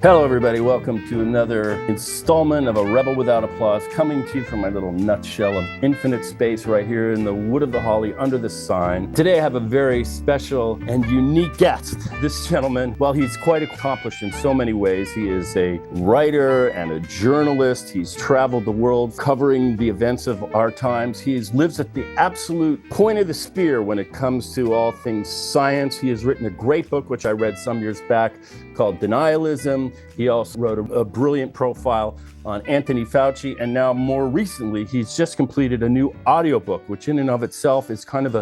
Hello, everybody. Welcome to another installment of A Rebel Without Applause, coming to you from my little nutshell of infinite space right here in the wood of the holly under the sign. Today, I have a very special and unique guest. This gentleman, while he's quite accomplished in so many ways, he is a writer and a journalist. He's traveled the world covering the events of our times. He lives at the absolute point of the spear when it comes to all things science. He has written a great book, which I read some years back, called Denialism. He also wrote a brilliant profile on Anthony Fauci, and now more recently, he's just completed a new audiobook, which in and of itself is kind of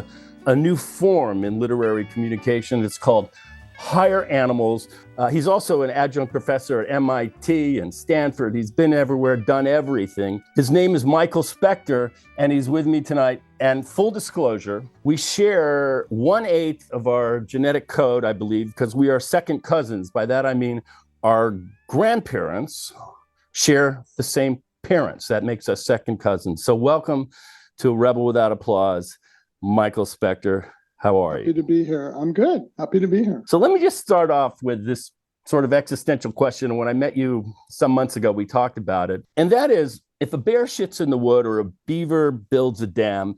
a new form in literary communication. It's called Higher Animals. He's also an adjunct professor at MIT and Stanford. He's been everywhere, done everything. His name is Michael Specter, and he's with me tonight. And full disclosure, we share 1/8 of our genetic code, I believe, because we are second cousins. By that, I mean our grandparents share the same parents. That makes us second cousins. So welcome to Rebel Without Applause, Michael Specter. How are you? Happy to be here. I'm good. Happy to be here. So let me just start off with this sort of existential question. When I met you some months ago, we talked about it. And that is, if a bear shits in the wood or a beaver builds a dam,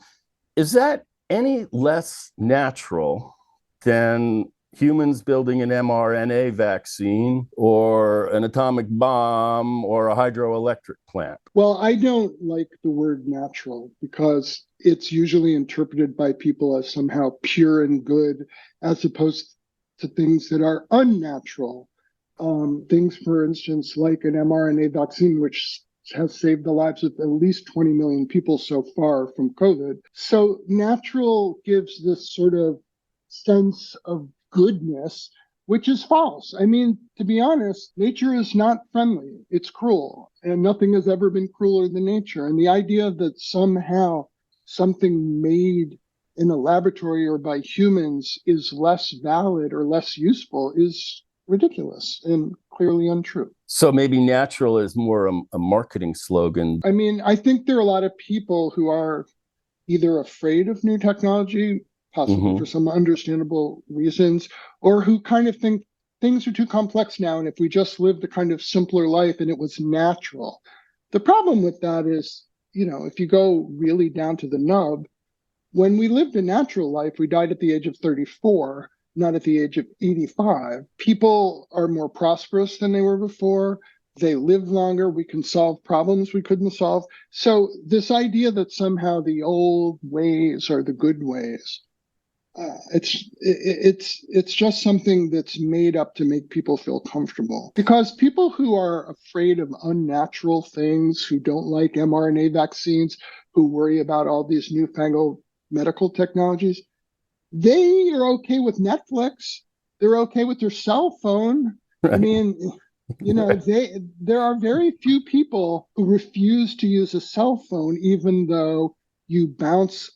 is that any less natural than humans building an mRNA vaccine or an atomic bomb or a hydroelectric plant? Well, I don't like the word natural because it's usually interpreted by people as somehow pure and good, as opposed to things that are unnatural. Things, for instance, like an mRNA vaccine, which has saved the lives of at least 20 million people so far from COVID. So natural gives this sort of sense of goodness, which is false. I mean, to be honest, nature is not friendly. It's cruel, and nothing has ever been crueler than nature. And the idea that somehow something made in a laboratory or by humans is less valid or less useful is ridiculous and clearly untrue. So maybe natural is more a marketing slogan. I mean, I think there are a lot of people who are either afraid of new technology, possibly for some understandable reasons, or who kind of think things are too complex now, and if we just lived a kind of simpler life and it was natural. The problem with that is, if you go really down to the nub, when we lived a natural life, we died at the age of 34, not at the age of 85. People are more prosperous than they were before. They live longer. We can solve problems we couldn't solve. So this idea that somehow the old ways are the good ways, it's just something that's made up to make people feel comfortable. Because people who are afraid of unnatural things, who don't like mRNA vaccines, who worry about all these newfangled medical technologies, they are okay with Netflix. They're okay with their cell phone. Right. I mean, there are very few people who refuse to use a cell phone, even though you bounce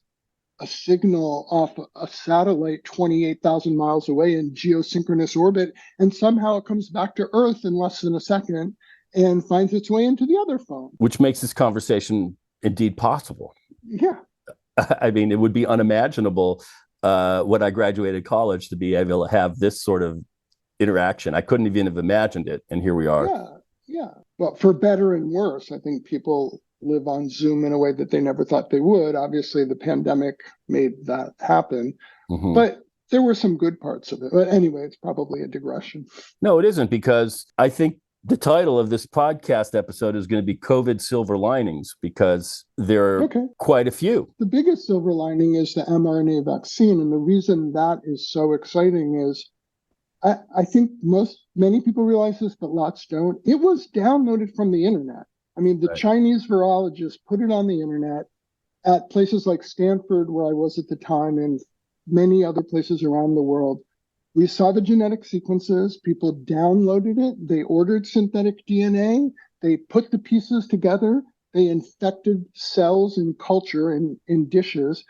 a signal off a satellite 28,000 miles away in geosynchronous orbit, and somehow it comes back to Earth in less than a second and finds its way into the other phone. Which makes this conversation indeed possible. Yeah. I mean, it would be unimaginable when I graduated college to be able to have this sort of interaction. I couldn't even have imagined it, and here we are. Yeah. Well, for better and worse, I think people live on Zoom in a way that they never thought they would. Obviously, the pandemic made that happen, but there were some good parts of it. But anyway, it's probably a digression. No, it isn't, because I think the title of this podcast episode is going to be COVID Silver Linings, because there are quite a few. The biggest silver lining is the mRNA vaccine. And the reason that is so exciting is I think many people realize this, but lots don't. It was downloaded from the internet. I mean, the Chinese virologists put it on the internet at places like Stanford, where I was at the time, and many other places around the world. We saw the genetic sequences. People downloaded it. They ordered synthetic DNA. They put the pieces together. They infected cells in culture in dishes.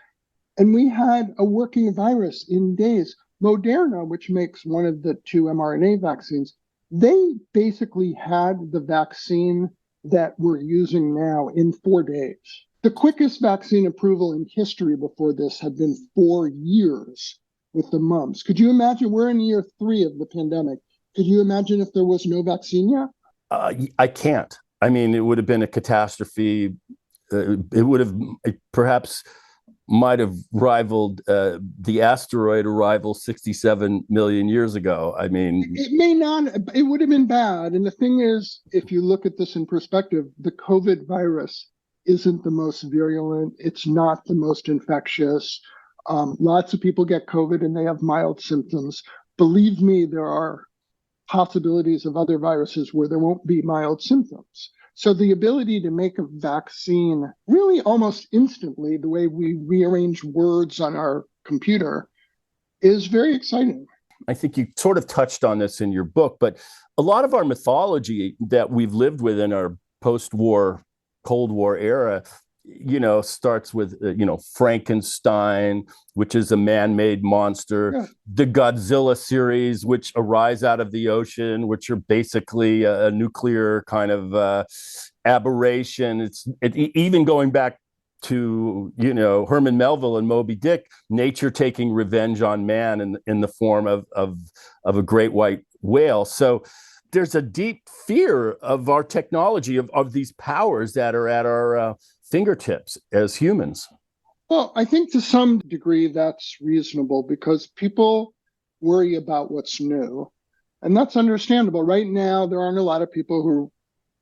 And we had a working virus in days. Moderna, which makes one of the two mRNA vaccines, they basically had the vaccine that we're using now in 4 days. The quickest vaccine approval in history before this had been 4 years with the mumps. Could you imagine? We're in year 3 of the pandemic. Could you imagine if there was no vaccine yet? I can't. I mean, it would have been a catastrophe. It would have perhaps might have rivaled the asteroid arrival 67 million years ago. I mean, it may not, it would have been bad. And the thing is, if you look at this in perspective, the COVID virus isn't the most virulent. It's not the most infectious. Lots of people get COVID and they have mild symptoms. Believe me, there are possibilities of other viruses where there won't be mild symptoms. So the ability to make a vaccine really almost instantly, the way we rearrange words on our computer, is very exciting. I think you sort of touched on this in your book, but a lot of our mythology that we've lived with in our post-war, Cold War era, starts with, Frankenstein, which is a man-made monster, yeah. The Godzilla series, which arise out of the ocean, which are basically a nuclear kind of aberration. Even going back to, Herman Melville and Moby Dick, nature taking revenge on man in the form of a great white whale. So there's a deep fear of our technology, of these powers that are at our fingertips as humans. Well, I think to some degree that's reasonable because people worry about what's new. And that's understandable. Right now, there aren't a lot of people who are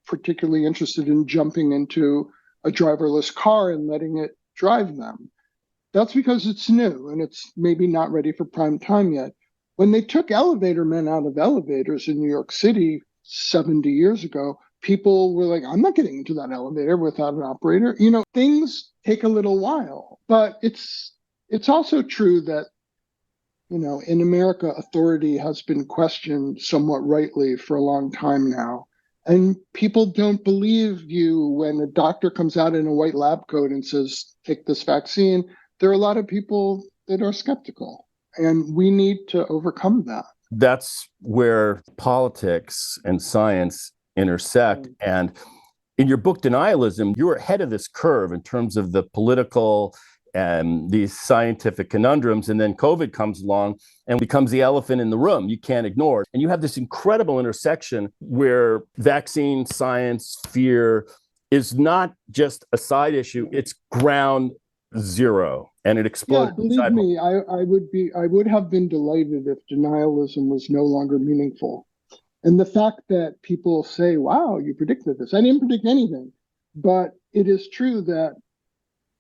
particularly interested in jumping into a driverless car and letting it drive them. That's because it's new and it's maybe not ready for prime time yet. When they took elevator men out of elevators in New York City 70 years ago, people were like, I'm not getting into that elevator without an operator. Things take a little while, but it's also true that, in America, authority has been questioned somewhat rightly for a long time now. And people don't believe you when a doctor comes out in a white lab coat and says, take this vaccine. There are a lot of people that are skeptical, and we need to overcome that. That's where politics and science intersect. And in your book, Denialism, you're ahead of this curve in terms of the political and these scientific conundrums. And then COVID comes along and becomes the elephant in the room you can't ignore. And you have this incredible intersection where vaccine science, fear is not just a side issue, it's ground zero. And it exploded. Yeah, believe me, I would have been delighted if denialism was no longer meaningful. And the fact that people say, wow, you predicted this. I didn't predict anything. But it is true that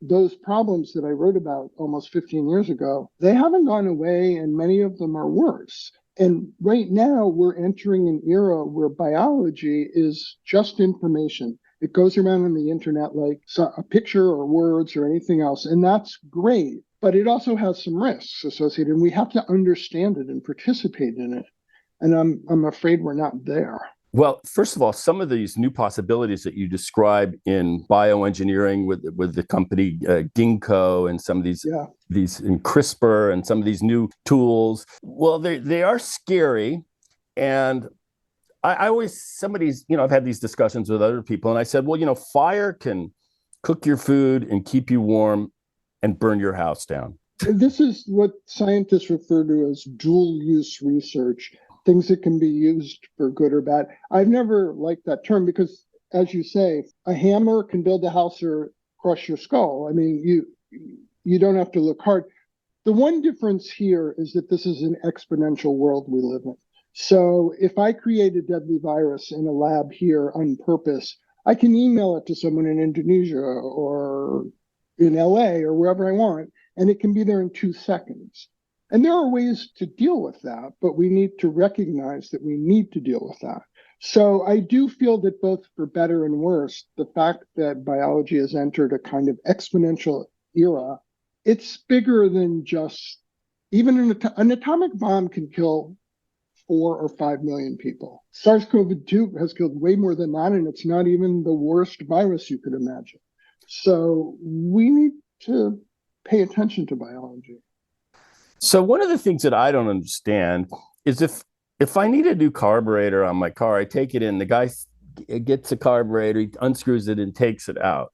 those problems that I wrote about almost 15 years ago, they haven't gone away, and many of them are worse. And right now, we're entering an era where biology is just information. It goes around on the internet like a picture or words or anything else, and that's great. But it also has some risks associated, and we have to understand it and participate in it. And I'm afraid we're not there. Well, first of all, some of these new possibilities that you describe in bioengineering with the company Ginkgo and some of these in CRISPR and some of these new tools, well, they are scary. And I always, I've had these discussions with other people, and I said, well, fire can cook your food and keep you warm and burn your house down. This is what scientists refer to as dual use research. Things that can be used for good or bad. I've never liked that term because, as you say, a hammer can build a house or crush your skull. I mean, you don't have to look hard. The one difference here is that this is an exponential world we live in. So if I create a deadly virus in a lab here on purpose, I can email it to someone in Indonesia or in LA or wherever I want, and it can be there in 2 seconds. And there are ways to deal with that, but we need to recognize that we need to deal with that. So I do feel that both for better and worse, the fact that biology has entered a kind of exponential era, it's bigger than just, even an atomic bomb can kill 4 or 5 million people. SARS-CoV-2 has killed way more than that, and it's not even the worst virus you could imagine. So we need to pay attention to biology. So one of the things that I don't understand is if I need a new carburetor on my car, I take it in, the guy gets a carburetor, he unscrews it and takes it out.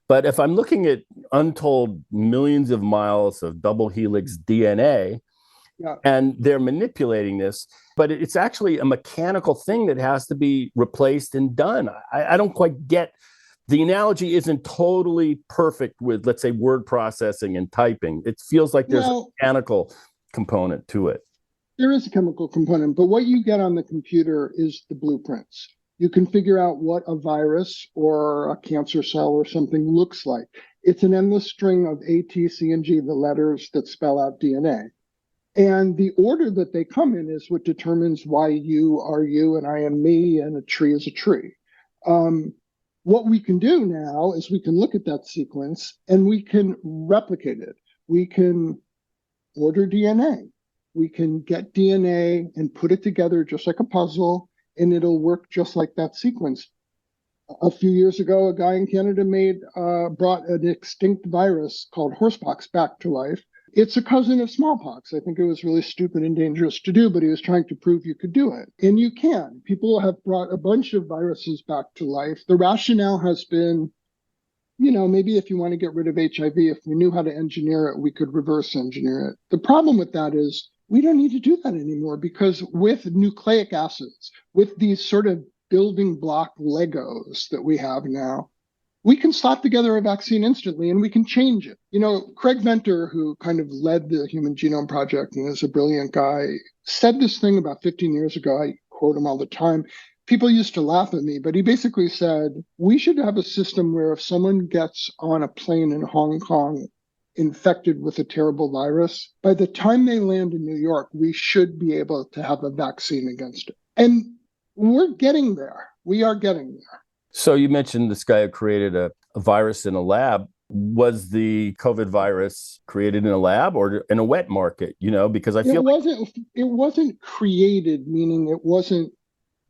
But if I'm looking at untold millions of miles of double helix DNA, Yeah. and they're manipulating this, but it's actually a mechanical thing that has to be replaced and done. I don't quite get, the analogy isn't totally perfect with, let's say, word processing and typing. It feels like there's a Well, mechanical component to it. there is a chemical component, but what you get on the computer is the blueprints. You can figure out what a virus or a cancer cell or something looks like. It's an endless string of A, T, C, and G, the letters that spell out DNA. And the order that they come in is what determines why you are you and I am me and a tree is a tree. Um, what we can do now is we can look at that sequence and we can replicate it. We can order DNA. We can get DNA and put it together just like a puzzle, and it'll work just like that sequence. A few years ago, a guy in Canada brought an extinct virus called horsepox back to life. It's a cousin of smallpox. I think it was really stupid and dangerous to do, but he was trying to prove you could do it. And you can. People have brought a bunch of viruses back to life. The rationale has been, maybe if you want to get rid of HIV, if we knew how to engineer it, we could reverse engineer it. The problem with that is we don't need to do that anymore, because with nucleic acids, with these sort of building block Legos that we have now, we can slap together a vaccine instantly and we can change it. Craig Venter, who kind of led the Human Genome Project and is a brilliant guy, said this thing about 15 years ago. I quote him all the time. People used to laugh at me, but he basically said, we should have a system where if someone gets on a plane in Hong Kong infected with a terrible virus, by the time they land in New York, we should be able to have a vaccine against it. And we're getting there. We are getting there. So you mentioned this guy who created a virus in a lab. Was the COVID virus created in a lab or in a wet market? Because I feel it wasn't created, meaning it wasn't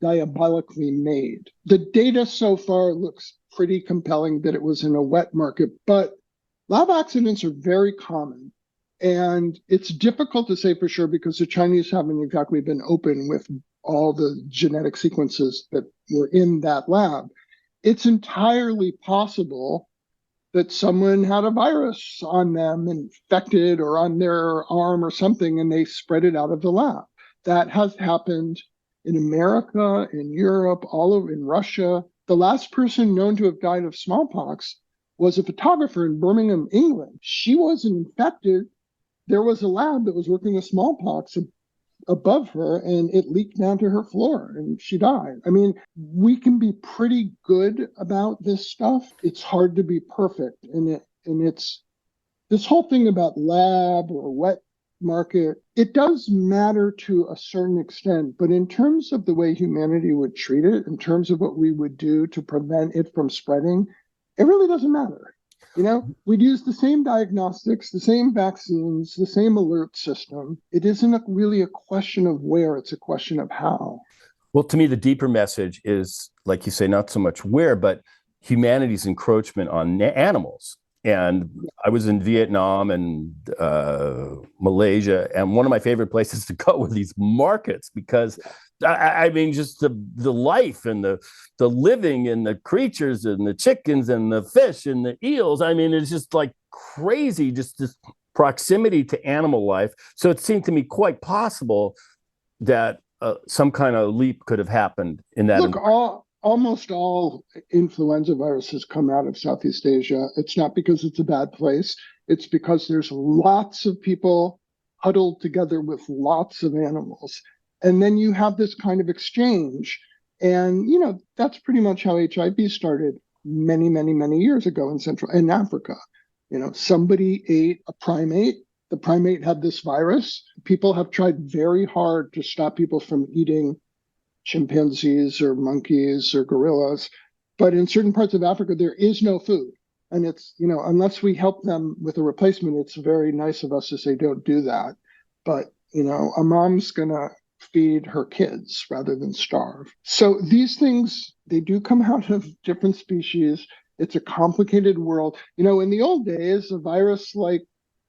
diabolically made. The data so far looks pretty compelling that it was in a wet market, but lab accidents are very common. And it's difficult to say for sure because the Chinese haven't exactly been open with all the genetic sequences that were in that lab. It's entirely possible that someone had a virus on them, infected, or on their arm or something, and they spread it out of the lab. That has happened in America, in Europe, all over, in Russia. The last person known to have died of smallpox was a photographer in Birmingham, England. She wasn't infected. There was a lab that was working with smallpox above her, and it leaked down to her floor and she died. I mean, we can be pretty good about this stuff. It's hard to be perfect. And it's this whole thing about lab or wet market, it does matter to a certain extent, but in terms of the way humanity would treat it, in terms of what we would do to prevent it from spreading, it really doesn't matter. We'd use the same diagnostics, the same vaccines, the same alert system. It isn't really a question of where, it's a question of how. Well, to me, the deeper message is, like you say, not so much where, but humanity's encroachment on animals. And I was in Vietnam and Malaysia, and one of my favorite places to go were these markets because I mean, just the life and the living and the creatures and the chickens and the fish and the eels. I mean, it's just like crazy, just this proximity to animal life. So it seemed to me quite possible that some kind of leap could have happened in that. Look, almost all influenza viruses come out of Southeast Asia. It's not because it's a bad place. It's because there's lots of people huddled together with lots of animals. And then you have this kind of exchange. And, that's pretty much how HIV started many, many, many years ago in Africa. Somebody ate a primate. The primate had this virus. People have tried very hard to stop people from eating chimpanzees or monkeys or gorillas. But in certain parts of Africa, there is no food. And it's, unless we help them with a replacement, it's very nice of us to say, don't do that. But, a mom's going to feed her kids rather than starve. So these things, they do come out of different species. It's a complicated world. In the old days, a virus like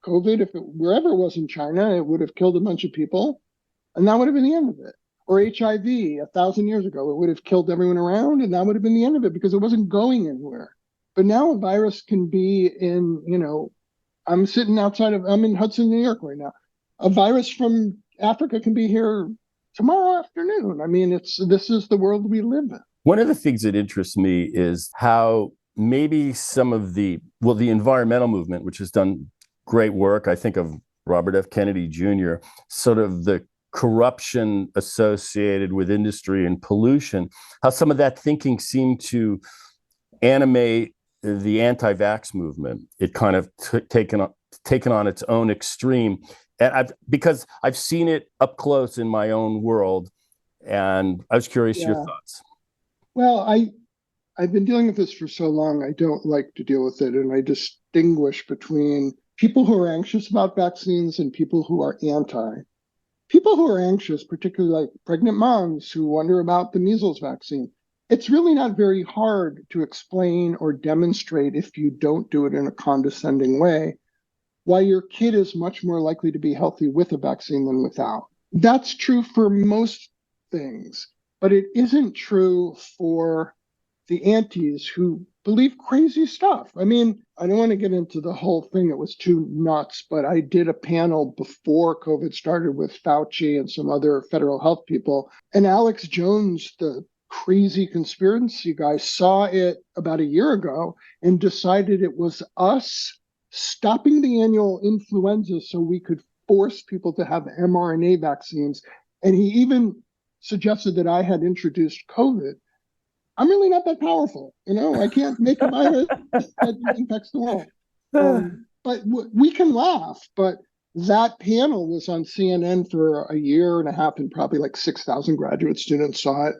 COVID, if it wherever it was in China, it would have killed a bunch of people, and that would have been the end of it. Or HIV 1,000 years ago, it would have killed everyone around, and that would have been the end of it because it wasn't going anywhere. But now a virus can be in, I'm in Hudson, New York right now. A virus from Africa can be here tomorrow afternoon. I mean, this is the world we live in. One of the things that interests me is how maybe some of the environmental movement, which has done great work. I think of Robert F. Kennedy Jr., sort of the corruption associated with industry and pollution, how some of that thinking seemed to animate the anti-vax movement. It kind of taken on its own extreme. And because I've seen it up close in my own world, and I was curious your thoughts. Well, I've been dealing with this for so long, I don't like to deal with it. And I distinguish between people who are anxious about vaccines and people who are anti. People who are anxious, particularly like pregnant moms who wonder about the measles vaccine, it's really not very hard to explain or demonstrate, if you don't do it in a condescending way, why your kid is much more likely to be healthy with a vaccine than without. That's true for most things, but it isn't true for the antis who believe crazy stuff. I mean, I don't want to get into the whole thing. It was too nuts, but I did a panel before COVID started with Fauci and some other federal health people. And Alex Jones, the crazy conspiracy guy, saw it about a year ago and decided it was us stopping the annual influenza so we could force people to have mRNA vaccines. And he even suggested that I had introduced COVID. I'm really not that powerful. I can't make a virus that infects the world. But we can laugh. But that panel was on CNN for a year and a half, and probably like 6,000 graduate students saw it.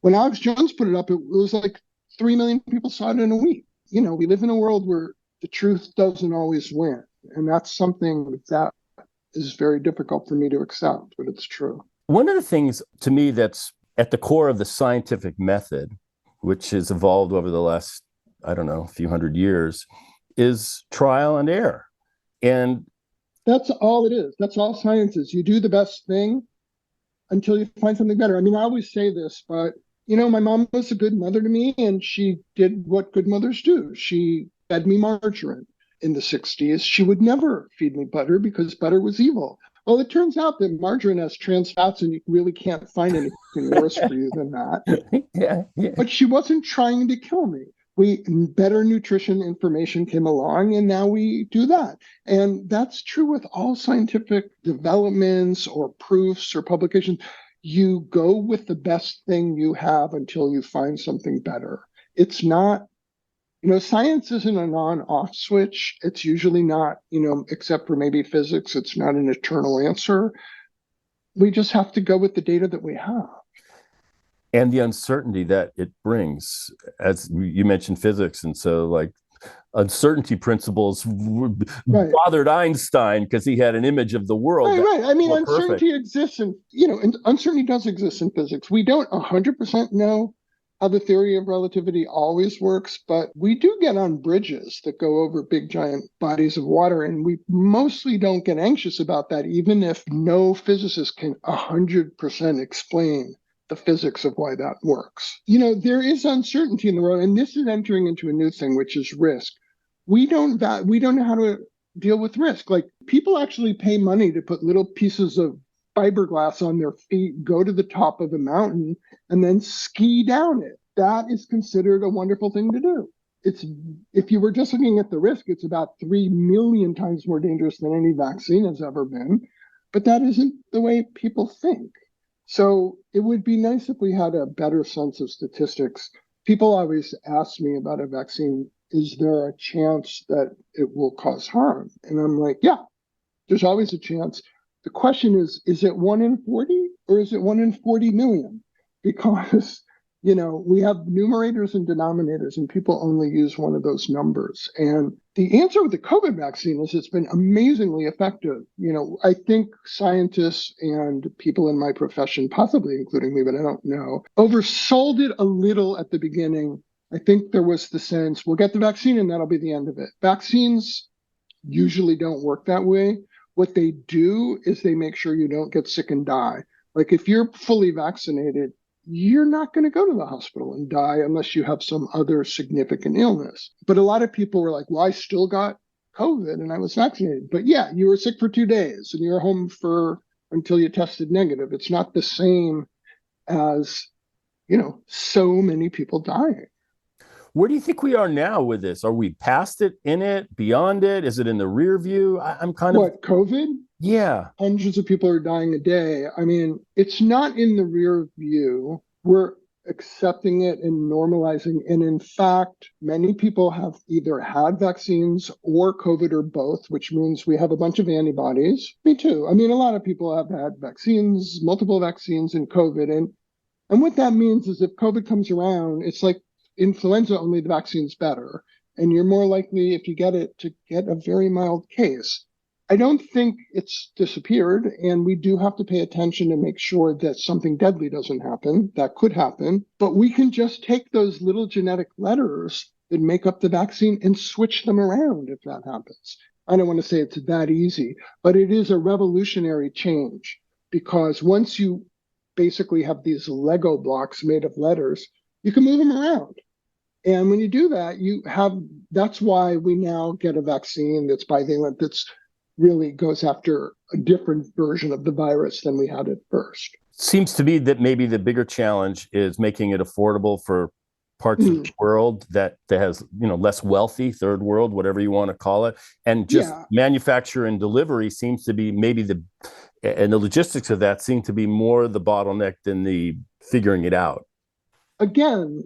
When Alex Jones put it up, it was like 3 million people saw it in a week. We live in a world where the truth doesn't always win. And that's something that is very difficult for me to accept, but it's true. One of the things to me that's at the core of the scientific method, which has evolved over the last, I don't know, a few hundred years, is trial and error. And that's all it is. That's all science is. You do the best thing until you find something better. I mean, I always say this, but, my mom was a good mother to me, and she did what good mothers do. She fed me margarine in the 60s. She would never feed me butter because butter was evil. Well, it turns out that margarine has trans fats, and you really can't find anything worse for you than that. Yeah. But she wasn't trying to kill me. Better nutrition information came along, and now we do that. And that's true with all scientific developments or proofs or publications. You go with the best thing you have until you find something better. It's not, science isn't an on-off switch. It's usually not, except for maybe physics, it's not an eternal answer. We just have to go with the data that we have. And the uncertainty that it brings, as you mentioned physics. And so like uncertainty principles bothered Einstein because he had an image of the world. Right. I mean, uncertainty exists and uncertainty does exist in physics. We don't 100% know how the theory of relativity always works, but we do get on bridges that go over big, giant bodies of water. And we mostly don't get anxious about that, even if no physicist can 100% explain the physics of why that works. There is uncertainty in the world, and this is entering into a new thing, which is risk. We don't know how to deal with risk. Like, people actually pay money to put little pieces of fiberglass on their feet, go to the top of a mountain, and then ski down it. That is considered a wonderful thing to do. If you were just looking at the risk, it's about 3 million times more dangerous than any vaccine has ever been. But that isn't the way people think. So it would be nice if we had a better sense of statistics. People always ask me about a vaccine, is there a chance that it will cause harm? And I'm like, yeah, there's always a chance. The question is it 1 in 40 or is it 1 in 40 million? Because, we have numerators and denominators, and people only use one of those numbers. And the answer with the COVID vaccine is it's been amazingly effective. I think scientists and people in my profession, possibly including me, but I don't know, oversold it a little at the beginning. I think there was the sense, we'll get the vaccine and that'll be the end of it. Vaccines usually don't work that way. What they do is they make sure you don't get sick and die. Like, if you're fully vaccinated, you're not going to go to the hospital and die unless you have some other significant illness. But a lot of people were like, well, I still got COVID and I was vaccinated. But yeah, you were sick for 2 days and you were home for until you tested negative. It's not the same as, so many people dying. Where do you think we are now with this? Are we past it, in it, beyond it? Is it in the rear view? I'm kind of, What, COVID? yeah. Hundreds of people are dying a day. I mean, it's not in the rear view. We're accepting it and normalizing. And in fact, many people have either had vaccines or COVID or both, which means we have a bunch of antibodies. Me too. I mean, a lot of people have had vaccines, multiple vaccines and COVID. And what that means is if COVID comes around, it's like influenza, only the vaccine's better. And you're more likely, if you get it, to get a very mild case. I don't think it's disappeared, and we do have to pay attention to make sure that something deadly doesn't happen. That could happen, but we can just take those little genetic letters that make up the vaccine and switch them around if that happens. I don't want to say it's that easy, but it is a revolutionary change because once you basically have these Lego blocks made of letters, you can move them around. And when you do that, that's why we now get a vaccine that's bivalent, that's really goes after a different version of the virus than we had at first. Seems to me that maybe the bigger challenge is making it affordable for parts of the world that has, less wealthy, third world, whatever you want to call it. And just manufacture and delivery seems to be and the logistics of that seem to be more the bottleneck than the figuring it out. Again,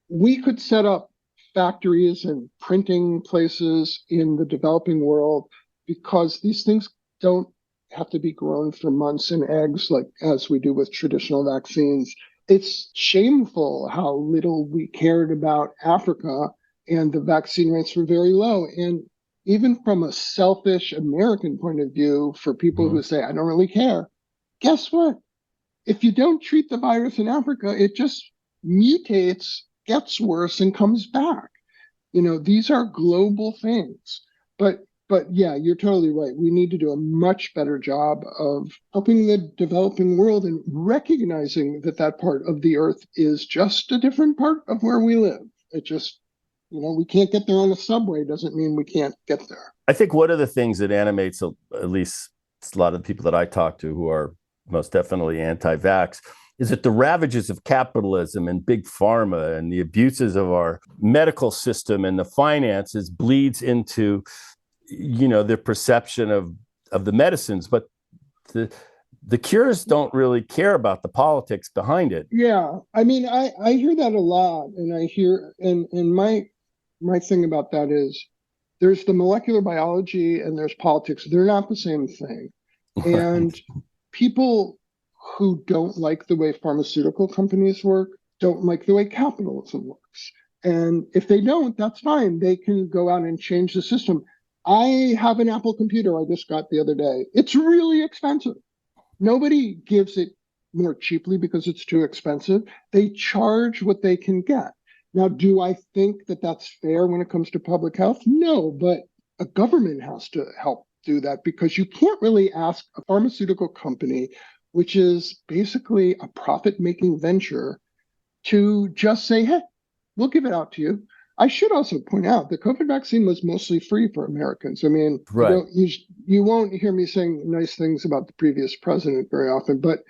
we could set up factories and printing places in the developing world because these things don't have to be grown for months in eggs like as we do with traditional vaccines. It's shameful how little we cared about Africa, and the vaccine rates were very low. And even from a selfish American point of view, for people who say, I don't really care, guess what? If you don't treat the virus in Africa, it just mutates, gets worse, and comes back. These are global things. But yeah, you're totally right. We need to do a much better job of helping the developing world and recognizing that part of the earth is just a different part of where we live. It just, we can't get there on a subway doesn't mean we can't get there. I think one of the things that animates at least a lot of the people that I talk to who are most definitely anti-vax is that the ravages of capitalism and big pharma and the abuses of our medical system and the finances bleeds into their perception of the medicines, but the cures don't really care about the politics behind it. Yeah, I mean, I hear that a lot, and I hear, and my thing about that is, there's the molecular biology and there's politics. They're not the same thing, and people who don't like the way pharmaceutical companies work don't like the way capitalism works. And if they don't, that's fine. They can go out and change the system. I have an Apple computer I just got the other day. It's really expensive. Nobody gives it more cheaply because it's too expensive. They charge what they can get. Now, do I think that that's fair when it comes to public health? No, but a government has to help do that because you can't really ask a pharmaceutical company, which is basically a profit-making venture, to just say, hey, we'll give it out to you. I should also point out the COVID vaccine was mostly free for Americans. I mean, right. You won't hear me saying nice things about the previous president very often, but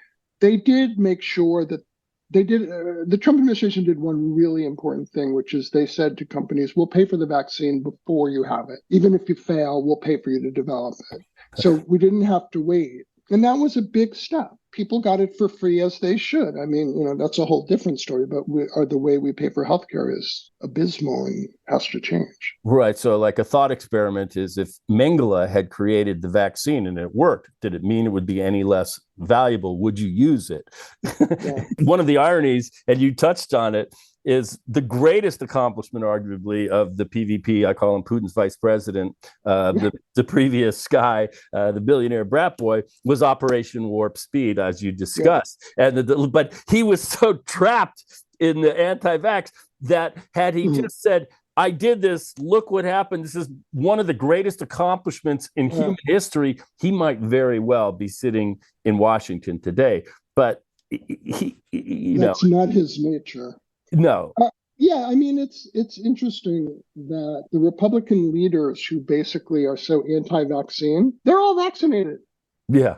they did make sure that the Trump administration did one really important thing, which is they said to companies, we'll pay for the vaccine before you have it. Even if you fail, we'll pay for you to develop it. So we didn't have to wait. And that was a big step. People got it for free as they should. I mean, that's a whole different story, but the way we pay for healthcare is abysmal and has to change. Right. So like a thought experiment is if Mengele had created the vaccine and it worked, did it mean it would be any less valuable? Would you use it? Yeah. One of the ironies, and you touched on it, is the greatest accomplishment, arguably, of the PVP. I call him Putin's vice president. The previous guy, the billionaire brat boy, was Operation Warp Speed, as you discussed. Yeah. But he was so trapped in the anti-vax that had he just said, I did this, look what happened, this is one of the greatest accomplishments in human history, he might very well be sitting in Washington today. But that's not his nature. No. Yeah, I mean it's interesting that the Republican leaders who basically are so anti-vaccine, they're all vaccinated. Yeah.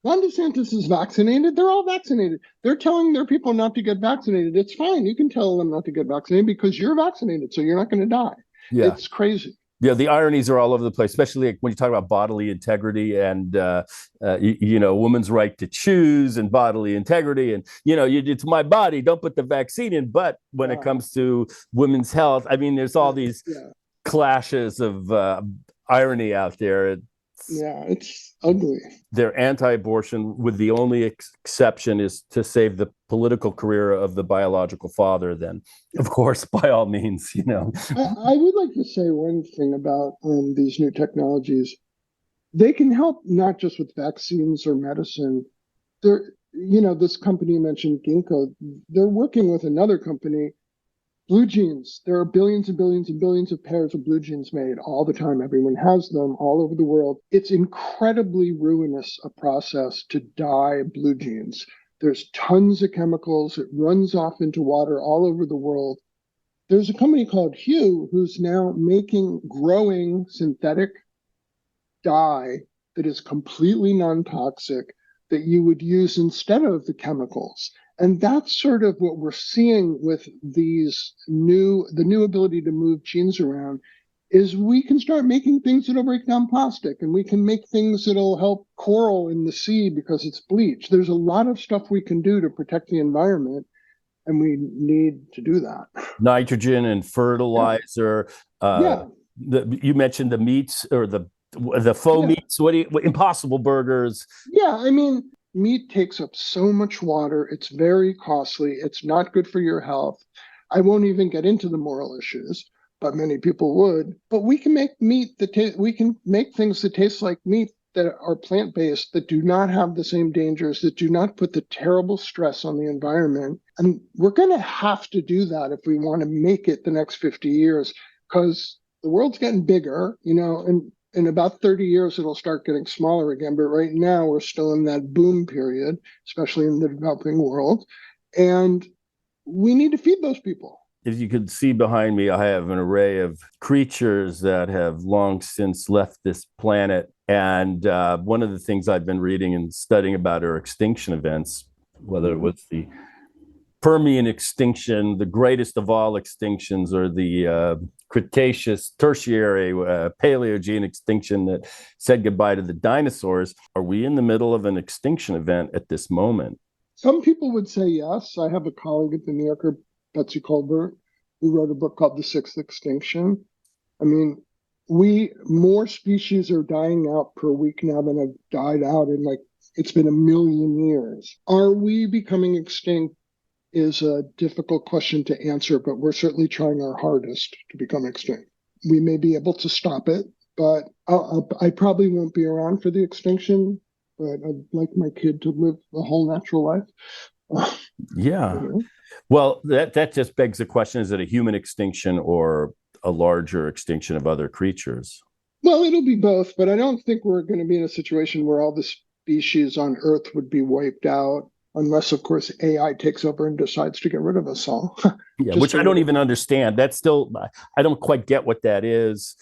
Ron DeSantis is vaccinated. They're all vaccinated. They're telling their people not to get vaccinated. It's fine. You can tell them not to get vaccinated because you're vaccinated, so you're not going to die. Yeah. It's crazy. Yeah, the ironies are all over the place, especially like when you talk about bodily integrity and woman's right to choose and bodily integrity, and it's my body. Don't put the vaccine in. But when it Yeah, comes to women's health, I mean, there's all these yeah, clashes of irony out there. yeah. It's ugly. They're anti-abortion, with the only exception is to save the political career of the biological father. Then, of course, by all means, I would like to say one thing about these new technologies. They can help not just with vaccines or medicine. This company you mentioned, Ginkgo, they're working with another company, blue jeans. There are billions and billions and billions of pairs of blue jeans made all the time. Everyone has them all over the world. It's incredibly ruinous a process to dye blue jeans. There's tons of chemicals. It runs off into water all over the world. There's a company called Hue who's now growing synthetic dye that is completely non-toxic that you would use instead of the chemicals. And that's sort of what we're seeing with the new ability to move genes around, is we can start making things that'll break down plastic, and we can make things that'll help coral in the sea because it's bleached. There's a lot of stuff we can do to protect the environment, and we need to do that. Nitrogen and fertilizer. Yeah. You mentioned the meats, or the faux Yeah. meats. Impossible burgers? Yeah, I mean, meat takes up so much water. It's very costly. It's not good for your health. I won't even get into the moral issues, but many people would. But we can make we can make things that taste like meat that are plant-based, that do not have the same dangers, that do not put the terrible stress on the environment. And we're going to have to do that if we want to make it the next 50 years, because the world's getting bigger, and in about 30 years, it'll start getting smaller again. But right now, we're still in that boom period, especially in the developing world. And we need to feed those people. As you can see behind me, I have an array of creatures that have long since left this planet. And one of the things I've been reading and studying about are extinction events, whether it was the Permian extinction, the greatest of all extinctions, or the Cretaceous, Tertiary, Paleogene extinction that said goodbye to the dinosaurs. Are we in the middle of an extinction event at this moment? Some people would say yes. I have a colleague at the New Yorker, Betsy Colbert, who wrote a book called The Sixth Extinction. I mean, more species are dying out per week now than have died out in it's been a million years. Are we becoming extinct is a difficult question to answer, but we're certainly trying our hardest to become extinct. We may be able to stop it, but I probably won't be around for the extinction, but I'd like my kid to live a whole natural life. Yeah. Well, that just begs the question, is it a human extinction or a larger extinction of other creatures? Well, it'll be both, but I don't think we're going to be in a situation where all the species on Earth would be wiped out, unless, of course, AI takes over and decides to get rid of us all. Yeah, which I don't even understand. That's still, I don't quite get what that is.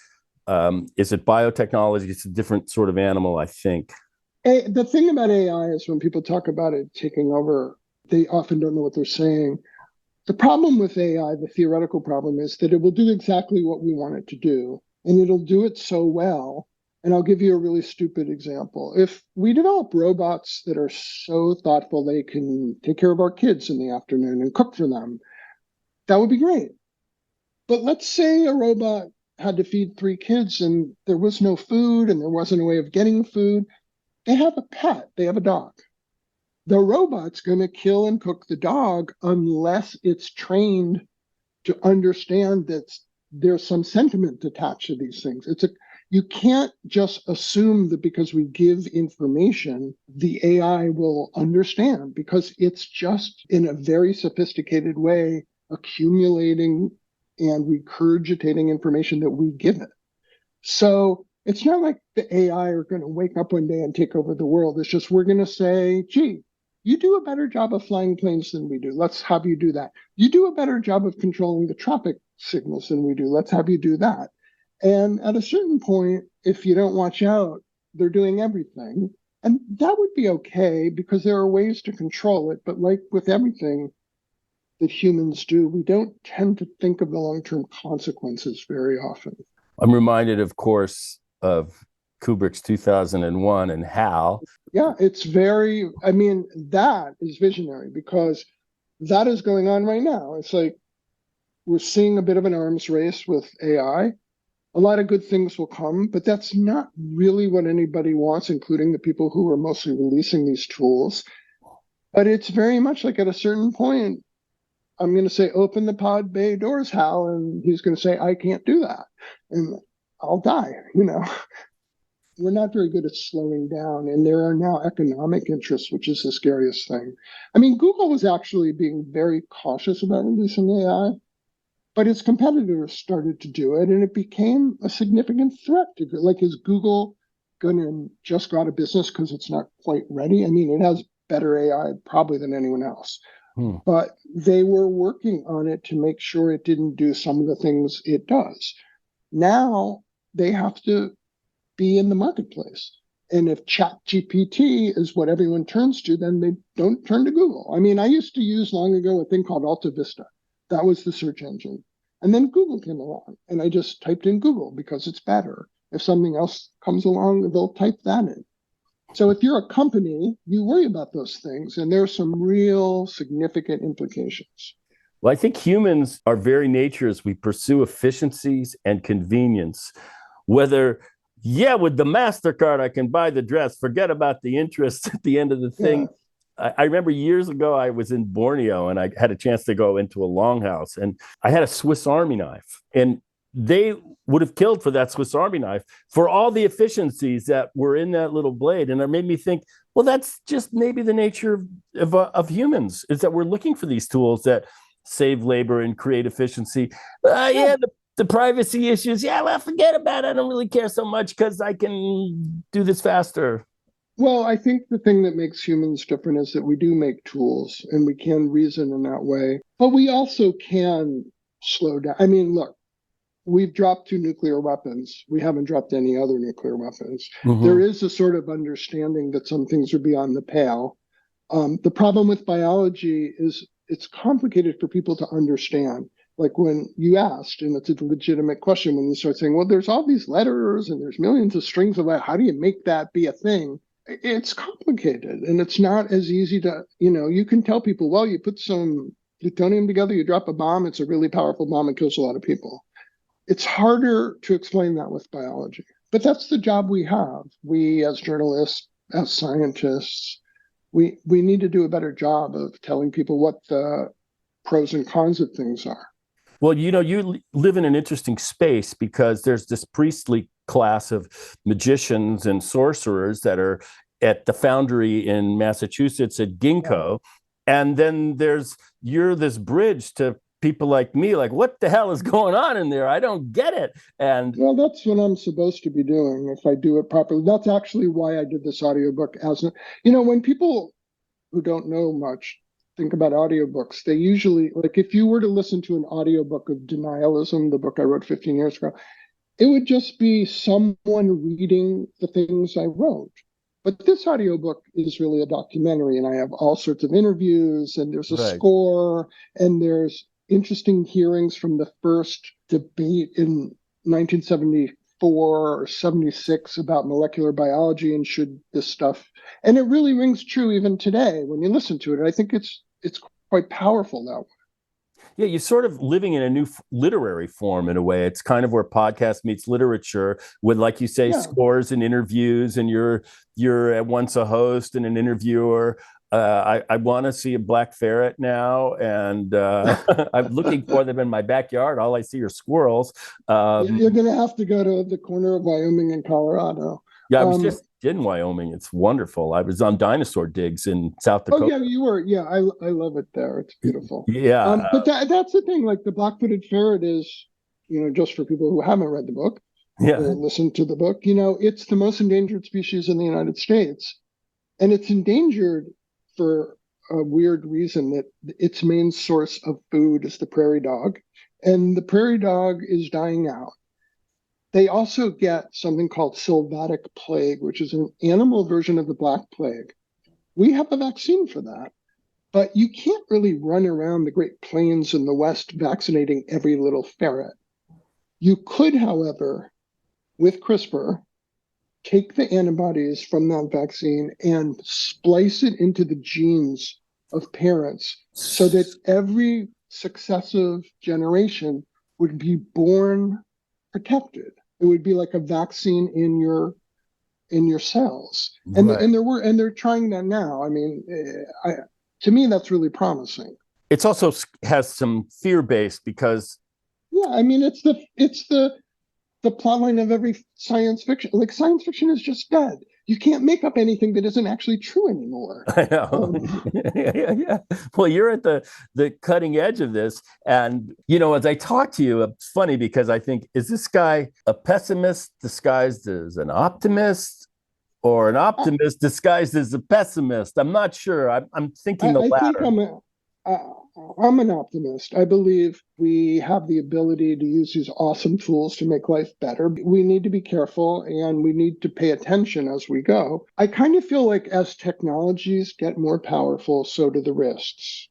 Is it biotechnology? It's a different sort of animal, I think. The thing about AI is when people talk about it taking over, they often don't know what they're saying. The problem with AI, the theoretical problem, is that it will do exactly what we want it to do, and it'll do it so well. And I'll give you a really stupid example. If we develop robots that are so thoughtful they can take care of our kids in the afternoon and cook for them, that would be great. But let's say a robot had to feed 3 kids and there was no food and there wasn't a way of getting food. They have a pet, they have a dog. The robot's going to kill and cook the dog unless it's trained to understand that there's some sentiment attached to these things. You can't just assume that because we give information, the AI will understand, because it's just in a very sophisticated way accumulating and regurgitating information that we give it. So it's not like the AI are going to wake up one day and take over the world. It's just we're going to say, gee, You do a better job of flying planes than we do. Let's have you do that. You do a better job of controlling the traffic signals than we do. Let's have you do that. And at a certain point, if you don't watch out, they're doing everything. And that would be okay because there are ways to control it. But like with everything that humans do, we don't tend to think of the long-term consequences very often. I'm reminded, of course, of Kubrick's 2001 and HAL. Yeah, it's very, I mean, that is visionary because that is going on right now. It's like we're seeing a bit of an arms race with AI. A lot of good things will come, but that's not really what anybody wants, including the people who are mostly releasing these tools. But it's very much like at a certain point, I'm going to say, open the pod bay doors, Hal, and he's going to say, I can't do that. And I'll die, you know. We're not very good at slowing down, and there are now economic interests, which is the scariest thing. I mean, Google was actually being very cautious about releasing AI, but its competitors started to do it, and it became a significant threat to it. Like, is Google going to just go out of business because it's not quite ready? I mean, it has better AI probably than anyone else. But they were working on it to make sure it didn't do some of the things it does. Now they have to be in the marketplace. And if ChatGPT is what everyone turns to, then they don't turn to Google. I mean, I used to use long ago a thing called Alta Vista. That was the search engine. And then Google came along, and I just typed in Google because it's better. If something else comes along, they'll type that in. So if you're a company, you worry about those things, and there are some real significant implications. Well, I think humans, our very natures, we pursue efficiencies and convenience. Whether, with the MasterCard, I can buy the dress, forget about the interest at the end of the thing. Yeah. I remember years ago, I was in Borneo, and I had a chance to go into a longhouse, and I had a Swiss Army knife. And they would have killed for that Swiss Army knife for all the efficiencies that were in that little blade. And it made me think, well, that's just maybe the nature of humans, is that we're looking for these tools that save labor and create efficiency. The privacy issues, well, forget about it. I don't really care so much because I can do this faster. Well, I think the thing that makes humans different is that we do make tools and we can reason in that way, but we also can slow down. I mean, look, we've dropped 2 nuclear weapons. We haven't dropped any other nuclear weapons. Mm-hmm. There is a sort of understanding that some things are beyond the pale. The problem with biology is it's complicated for people to understand. Like when you asked, and it's a legitimate question, when you start saying, well, there's all these letters and there's millions of strings of that. How do you make that be a thing? It's complicated, and it's not as easy to, you can tell people, well, you put some plutonium together, you drop a bomb, it's a really powerful bomb, it kills a lot of people. It's harder to explain that with biology, but that's the job we have. We as journalists, as scientists, we need to do a better job of telling people what the pros and cons of things are. Well, you live in an interesting space because there's this priestly class of magicians and sorcerers that are at the foundry in Massachusetts at Ginkgo. Yeah. And then you're this bridge to people like me, like, what the hell is going on in there? I don't get it. And well, that's what I'm supposed to be doing if I do it properly. That's actually why I did this audiobook. When people who don't know much think about audiobooks, they usually, like, if you were to listen to an audiobook of Denialism, the book I wrote 15 years ago, it would just be someone reading the things I wrote. But this audiobook is really a documentary, and I have all sorts of interviews, and there's a score, and there's interesting hearings from the first debate in 1974 or 76 about molecular biology and should this stuff. And it really rings true even today when you listen to it. I think it's quite powerful that way. Yeah, you're sort of living in a new literary form in a way. It's kind of where podcast meets literature with, like you say, scores and interviews, and you're at once a host and an interviewer. I want to see a black ferret now, and I'm looking for them in my backyard. All I see are squirrels. You're going to have to go to the corner of Wyoming and Colorado. Yeah, I was just in Wyoming. It's wonderful. I was on dinosaur digs in South Dakota. Oh, yeah, you were. Yeah, I love it there. It's beautiful. Yeah. But that's the thing. Like, the black-footed ferret is, just for people who haven't read the book or listened to the book, it's the most endangered species in the United States. And it's endangered for a weird reason that its main source of food is the prairie dog, and the prairie dog is dying out. They also get something called sylvatic plague, which is an animal version of the Black Plague. We have a vaccine for that, but you can't really run around the Great Plains in the West vaccinating every little ferret. You could, however, with CRISPR, take the antibodies from that vaccine and splice it into the genes of parents so that every successive generation would be born protected. It would be like a vaccine in your cells. Right. And they're trying that now. I mean, to me, that's really promising. It's also has some fear base because Yeah, I mean, it's the plotline of every science fiction. Like, science fiction is just dead. You can't make up anything that isn't actually true anymore. I know. Yeah. Well, you're at the cutting edge of this. And, as I talk to you, it's funny because I think, is this guy a pessimist disguised as an optimist or an optimist disguised as a pessimist? I'm not sure. I'm thinking the I think latter. I'm an optimist. I believe we have the ability to use these awesome tools to make life better. We need to be careful and we need to pay attention as we go. I kind of feel like as technologies get more powerful, so do the risks.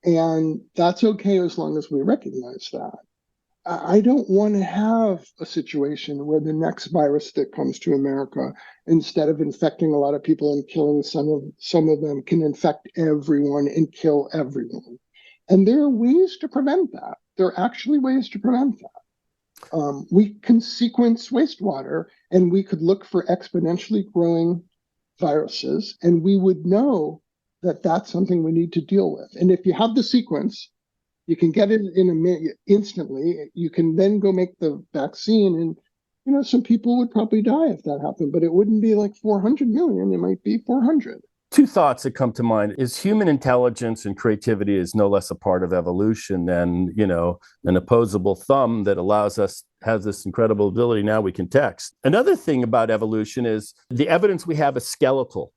And that's okay as long as we recognize that. I don't want to have a situation where the next virus that comes to America, instead of infecting a lot of people and killing some of them, can infect everyone and kill everyone. And there are ways to prevent that. There are actually ways to prevent that. We can sequence wastewater and we could look for exponentially growing viruses, and we would know that that's something we need to deal with. And if you have the sequence, you can get it in a minute instantly. You can then go make the vaccine, and some people would probably die if that happened, but it wouldn't be like 400 million. It might be 400. Two thoughts that come to mind is human intelligence and creativity is no less a part of evolution than, an opposable thumb that has this incredible ability. Now we can text. Another thing about evolution is the evidence we have is skeletal.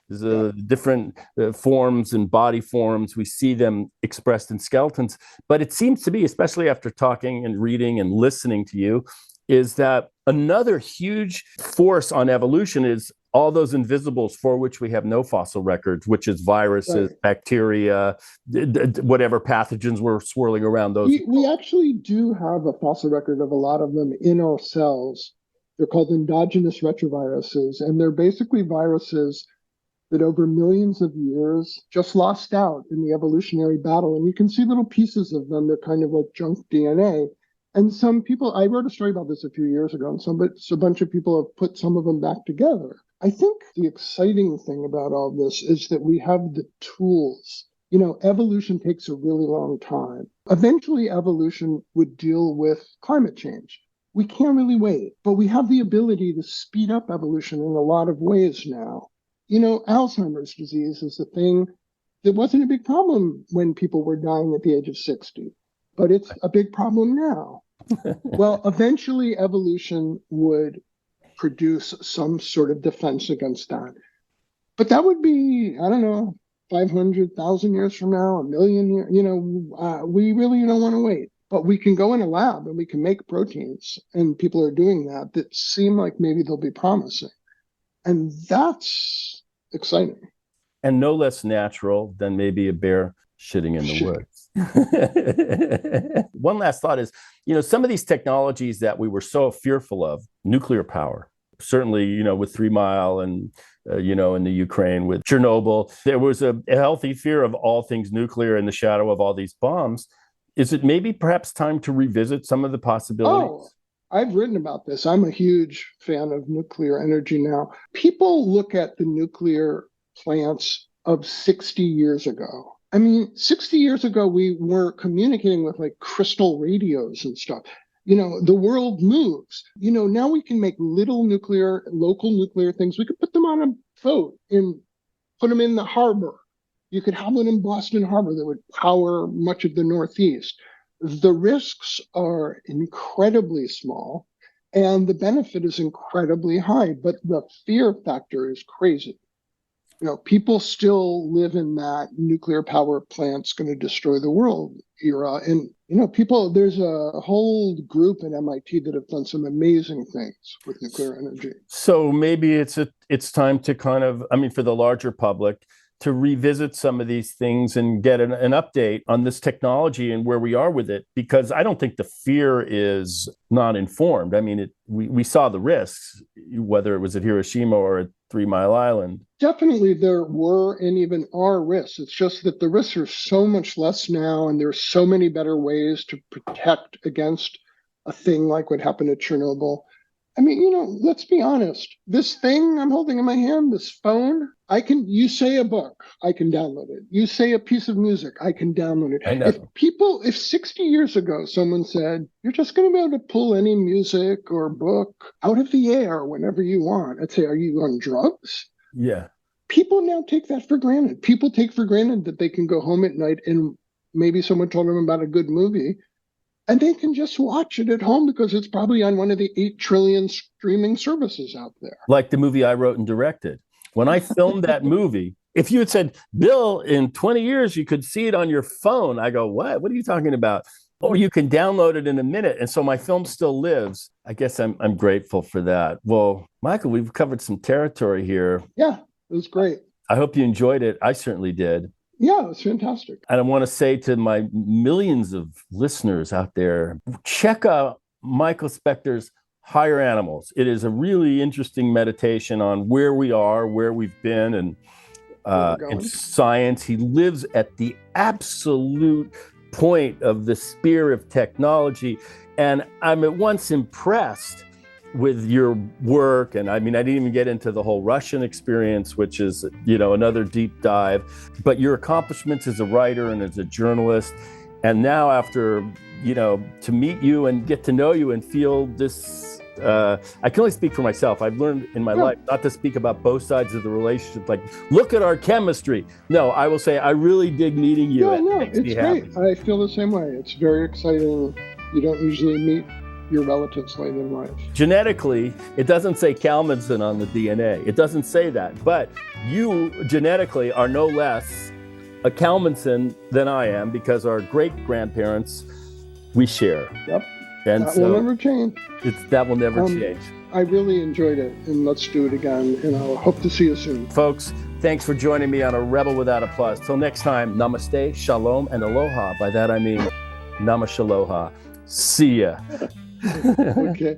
The different forms and body forms, we see them expressed in skeletons. But it seems to be, especially after talking and reading and listening to you, is that another huge force on evolution is all those invisibles for which we have no fossil records, which is viruses, right, bacteria, whatever pathogens were swirling around those. We actually do have a fossil record of a lot of them in our cells. They're called endogenous retroviruses, and they're basically viruses that over millions of years just lost out in the evolutionary battle. And you can see little pieces of them. They're kind of like junk DNA. And some people, I wrote a story about this a few years ago, and a bunch of people have put some of them back together. I think the exciting thing about all this is that we have the tools. Evolution takes a really long time. Eventually, evolution would deal with climate change. We can't really wait, but we have the ability to speed up evolution in a lot of ways now. Alzheimer's disease is a thing that wasn't a big problem when people were dying at the age of 60, but it's a big problem now. Well, eventually evolution would produce some sort of defense against that. But that would be, I don't know, 500,000 years from now, a million years. We really don't want to wait. But we can go in a lab and we can make proteins, and people are doing that seem like maybe they'll be promising. And that's exciting. And no less natural than maybe a bear shitting in the woods. One last thought is, some of these technologies that we were so fearful of, nuclear power, certainly, with 3 Mile and, in the Ukraine with Chernobyl, there was a healthy fear of all things nuclear in the shadow of all these bombs. Is it maybe perhaps time to revisit some of the possibilities? Oh, I've written about this. I'm a huge fan of nuclear energy now. People look at the nuclear plants of 60 years ago. I mean, 60 years ago, we were communicating with like crystal radios and stuff. The world moves. Now we can make local nuclear things. We could put them on a boat and put them in the harbor. You could have one in Boston Harbor that would power much of the Northeast. The risks are incredibly small and the benefit is incredibly high, but the fear factor is crazy. People still live in that nuclear power plant's going to destroy the world era. And, there's a whole group at MIT that have done some amazing things with nuclear energy. So maybe it's time to kind of, for the larger public, to revisit some of these things and get an update on this technology and where we are with it, because I don't think the fear is not informed. We saw the risks, whether it was at Hiroshima or at 3 Mile Island. Definitely there were and even are risks. It's just that the risks are so much less now, and there's so many better ways to protect against a thing like what happened at Chernobyl. Let's be honest. This thing I'm holding in my hand, this phone, you say a book, I can download it. You say a piece of music, I can download it. I know. If 60 years ago someone said, you're just going to be able to pull any music or book out of the air whenever you want, I'd say, are you on drugs? Yeah. People now take that for granted. People take for granted that they can go home at night and maybe someone told them about a good movie, and they can just watch it at home because it's probably on one of the 8 trillion streaming services out there. Like the movie I wrote and directed. When I filmed that movie, if you had said, Bill, in 20 years, you could see it on your phone, I go, what? What are you talking about? Or you can download it in a minute. And so my film still lives. I guess I'm grateful for that. Well, Michael, we've covered some territory here. Yeah, it was great. I hope you enjoyed it. I certainly did. Yeah, it was fantastic. And I want to say to my millions of listeners out there, check out Michael Specter's Higher Animals. It is a really interesting meditation on where we are, where we've been, and in science. He lives at the absolute point of the spear of technology. And I'm at once impressed with your work. And I didn't even get into the whole Russian experience, which is, another deep dive, but your accomplishments as a writer and as a journalist. And now after, to meet you and get to know you and feel this, I can only speak for myself. I've learned in my life not to speak about both sides of the relationship. Like, look at our chemistry. No, I will say I really dig meeting you. It's great. I feel the same way. It's very exciting. You don't usually meet your relatives late in life. Genetically, it doesn't say Kalmanson on the DNA. It doesn't say that. But you genetically are no less a Kalmanson than I am, because our great-grandparents, we share. Yep. And that will never change. That will never change. I really enjoyed it, and let's do it again, and I'll hope to see you soon. Folks, thanks for joining me on A Rebel Without Applause. Till next time, namaste, shalom, and aloha. By that I mean namashaloha. See ya. Okay.